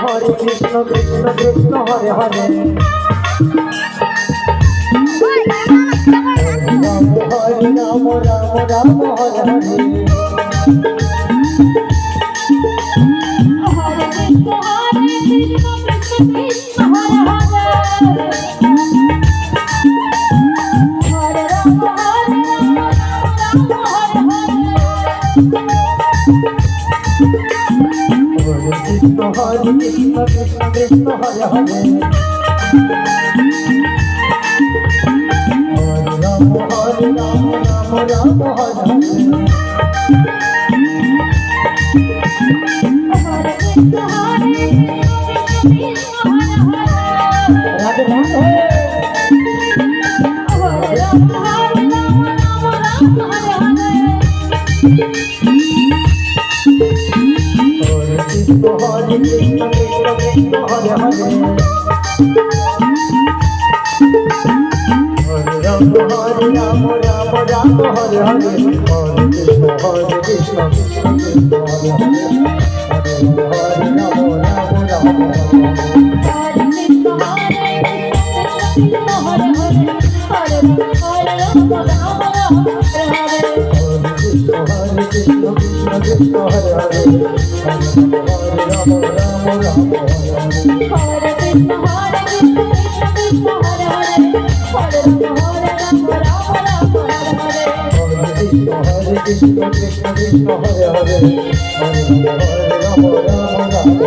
Hare Krishna Krishna Krishna Hare Hare Hare Rama Rama Rama Hare Hare Hare Krishna Krishna Krishna Hare Hare Hare Rama Rama Rama Hare Hare Radhe Radhe Hare Krishna Krishna Krishna Hare Hare Hare Rama Rama Rama Hare Hare Hare Krishna Krishna Krishna Hare Hare Hare Rama Rama Rama Krishna Hare Hare Krishna Krishna Krishna Hare Hare Hare Rama Rama Rama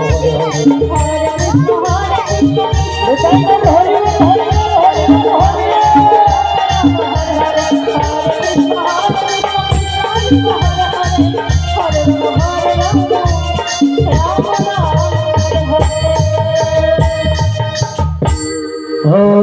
Hare